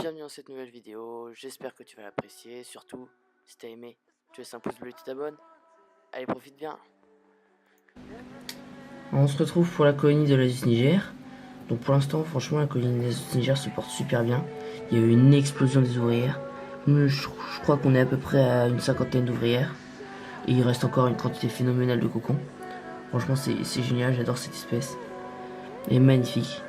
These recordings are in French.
bienvenue dans cette nouvelle vidéo, j'espère que tu vas l'apprécier, surtout si t'as aimé, tu laisses un pouce bleu et tu t'abonnes. Allez, profite bien. On se retrouve pour la colonie de l'Asus Niger. Donc pour l'instant, franchement, la colonie de l'Asus Niger se porte super bien. Il y a eu une explosion des ouvrières. Je crois qu'on est à peu près à une cinquantaine d'ouvrières. Et il reste encore une quantité phénoménale de cocons. Franchement, c'est génial, j'adore cette espèce. Elle est magnifique.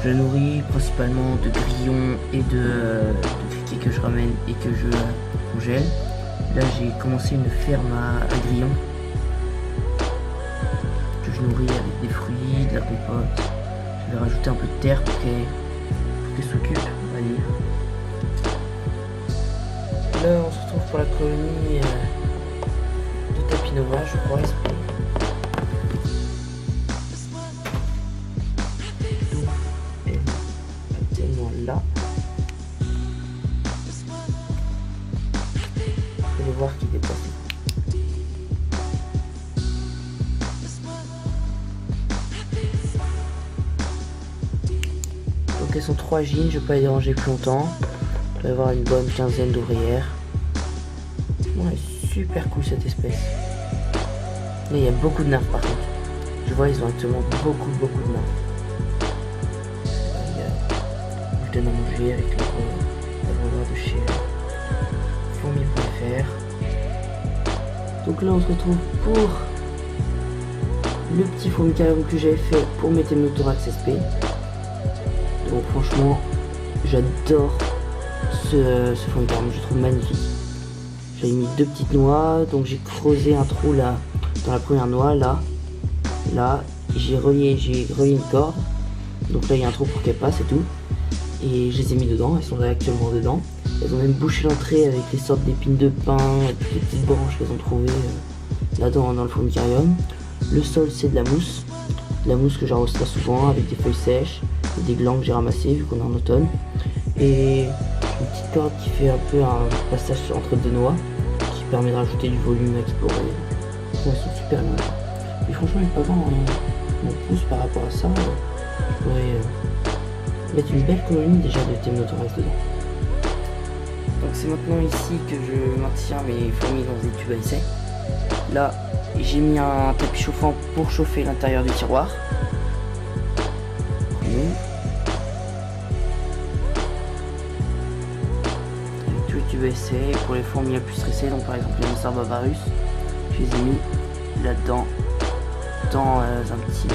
Je la nourris principalement de grillons et de criquets que je ramène et que je congèle. Là, j'ai commencé une ferme à grillons que je nourris avec des fruits, de la compote. Je vais rajouter un peu de terre pour qu'elle s'occupe. Allez. Là, on se retrouve pour la colonie de Tapinova, je crois. Elle est actuellement là. Vous allez voir qu'il est passé. Donc elles sont 3 jeans, je vais pas les déranger plus longtemps. Il va y avoir une bonne quinzaine d'ouvrières. Ouais, super cool cette espèce. Mais il y a beaucoup de nerfs par contre. Je vois ils ont actuellement beaucoup de nerfs. Je donne à manger avec la de chez fourmi.fr. Donc là on se retrouve pour le petit fourmicarium que j'avais fait pour mes Temnothorax SP. Donc franchement j'adore ce fourmicarium, je le trouve magnifique. J'ai mis 2 petites noix, donc j'ai creusé un trou là dans la première noix, là j'ai relié une corde, donc là il y a un trou pour qu'elle passe et tout, et je les ai mis dedans, elles sont là actuellement dedans. Elles ont même bouché l'entrée avec les sortes d'épines de pin et toutes les petites branches qu'elles ont trouvées là dans le fourmicarium. Le sol c'est de la mousse que j'arrose très souvent avec des feuilles sèches et des glands que j'ai ramassés vu qu'on est en automne, et une petite corde qui fait un peu un passage entre 2 noix qui permet de rajouter du volume à explorer. Elles sont super bien. Et franchement, il peut avoir mon pouce par rapport à ça. Je pourrais mettre une belle colonie déjà de Temnothorax dedans. Donc c'est maintenant ici que je maintiens mes fourmis dans des tubes à essai. Là, j'ai mis un tapis chauffant pour chauffer l'intérieur du tiroir. Tube à essai pour les fourmis les plus stressées, donc par exemple les Messar Bavarus, je les ai mis là-dedans dans un petit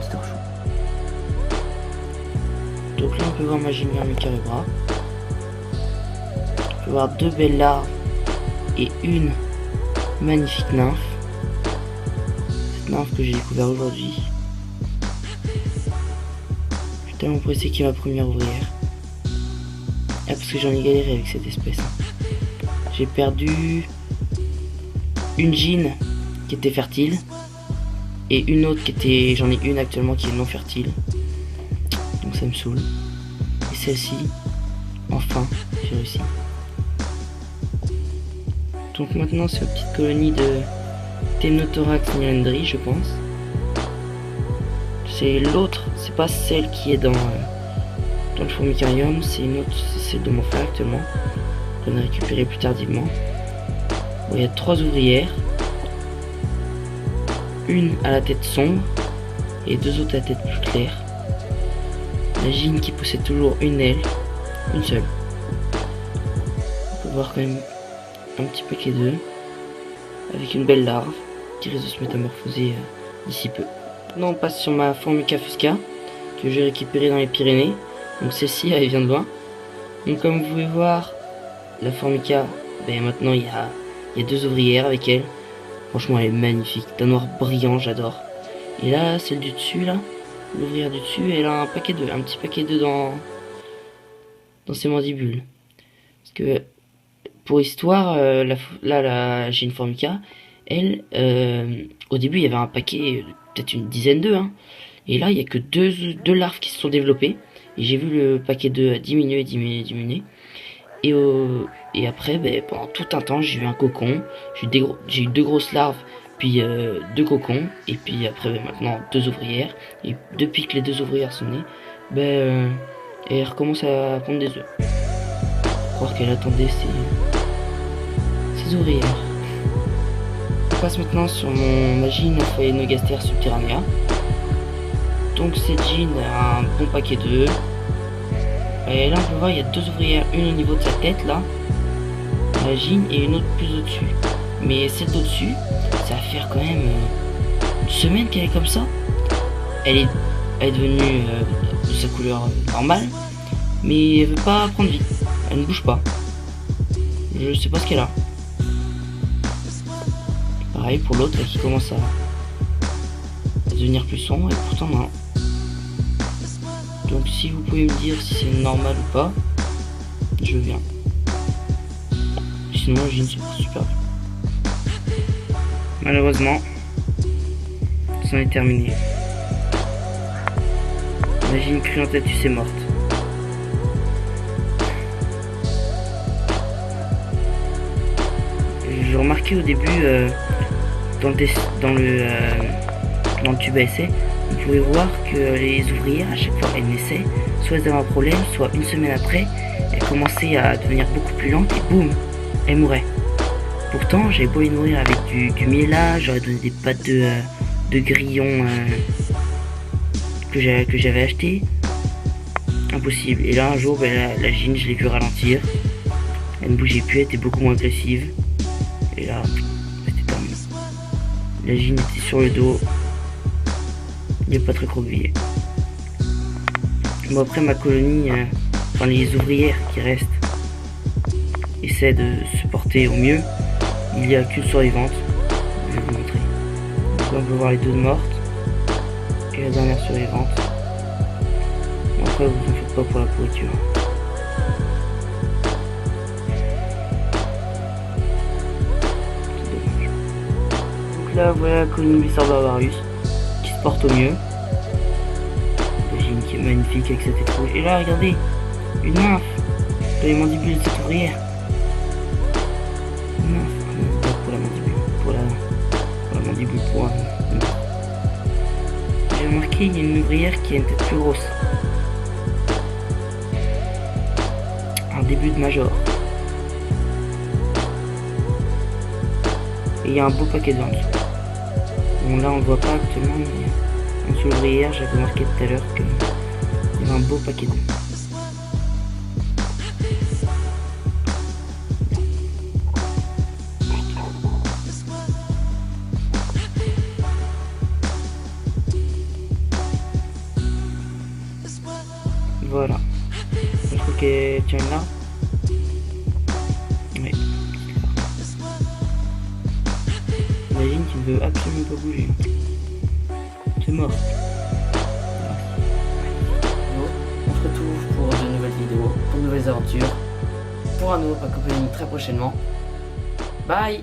torchon. Donc là on peut voir ma génière Mucarubra. On peut voir 2 belles larves et une magnifique nymphe. Cette nymphe que j'ai découvert aujourd'hui. Je suis tellement pressé qu'il y ait ma première ouvrière. Ah, parce que j'en ai galéré avec cette espèce. J'ai perdu une jean qui était fertile et une autre qui était, j'en ai une actuellement qui est non fertile, donc ça me saoule. Et celle-ci, enfin j'ai réussi. Donc maintenant c'est une petite colonie de Temnothorax nylandri, je pense. C'est l'autre, c'est pas celle qui est dans le fourmicarium, c'est une autre, c'est celle de mon frère actuellement, qu'on a récupéré plus tardivement. Bon, il y a 3 ouvrières, une à la tête sombre et 2 autres à la tête plus claire. La gyne qui possède toujours une aile, une seule. On peut voir quand même un petit paquet d'œufs avec une belle larve qui risque de se métamorphoser d'ici peu. Maintenant on passe sur ma Formica fusca que j'ai récupérée dans les Pyrénées. Donc celle-ci elle vient de loin. Donc comme vous pouvez voir, la Formica, maintenant il y a 2 ouvrières avec elle. Franchement elle est magnifique, d'un noir brillant, j'adore. Et là celle du dessus là, l'ouvrière du dessus, elle a un petit paquet d'œufs dans ses mandibules. Parce que pour histoire, j'ai une Formica, elle, au début il y avait un paquet, peut-être une dizaine d'œufs, hein. Et là il n'y a que deux larves qui se sont développées. Et j'ai vu le paquet d'œufs diminuer. Et après, pendant tout un temps, j'ai eu un cocon. J'ai eu 2 grosses larves, puis 2 cocons. Et puis après, maintenant, 2 ouvrières. Et depuis que les 2 ouvrières sont nées, et elle recommence à pondre des œufs. Croire qu'elle attendait ses ouvrières. Je passe maintenant sur ma jean Phaeonogaster subterranea. Donc cette jean a un bon paquet d'œufs. Et là on peut voir il y a 2 ouvrières, une au niveau de sa tête là, la jean, et une autre plus au-dessus. Mais celle d'au-dessus, ça va faire quand même une semaine qu'elle est comme ça. Elle est devenue de sa couleur normale, mais elle veut pas prendre vie. Elle ne bouge pas. Je sais pas ce qu'elle a. Pareil pour l'autre qui commence à devenir plus sombre, et pourtant non. Donc si vous pouvez me dire si c'est normal ou pas, je viens. Sinon la jean se porte super bien. Malheureusement, c'en est terminé. La jean crue en tête, tu sais, morte. J'ai remarqué au début dans le tube à essai, vous pouvez voir que les ouvrières à chaque fois elles naissaient, soit elles avaient un problème, soit une semaine après elles commençaient à devenir beaucoup plus lentes et boum, elles mouraient. Pourtant j'avais beau les nourrir avec du miel, j'aurais donné des pâtes de grillons que j'avais acheté, impossible. Et là un jour la jean je l'ai vu ralentir, elle ne bougeait plus, elle était beaucoup moins agressive. Et là, c'était terminé. La jean était sur le dos. Il n'est pas très recroquevillé. Bon, après ma colonie, enfin les ouvrières qui restent essaient de se porter au mieux. Il n'y a qu'une survivante. Je vais vous montrer. Donc là, on peut voir les 2 mortes. Et la dernière survivante. Bon, après, vous en faites pas pour la pourriture. Là voilà la colonie Sarbarbarus qui se porte au mieux. La jean qui est magnifique avec sa tête rouge. Et là regardez, une nymphe dans les mandibules de cette ouvrière. Une nymphe, pas pour la mandibule, pour la mandibule pour un. J'ai remarqué il y a une ouvrière qui a une tête plus grosse. Un début de major. Et il y a un beau paquet d'en dessous. Bon là on le voit pas actuellement, mais en dessous de l'ouvrière j'avais remarqué tout à l'heure qu'il y avait un beau paquet d'œufs. Voilà. Je trouve qu'elle tient là. Oui. Imagine qu'il ne veut absolument pas bouger. C'est mort. On se retrouve pour de nouvelles vidéos, pour de nouvelles aventures, pour un nouveau pack opening très prochainement. Bye!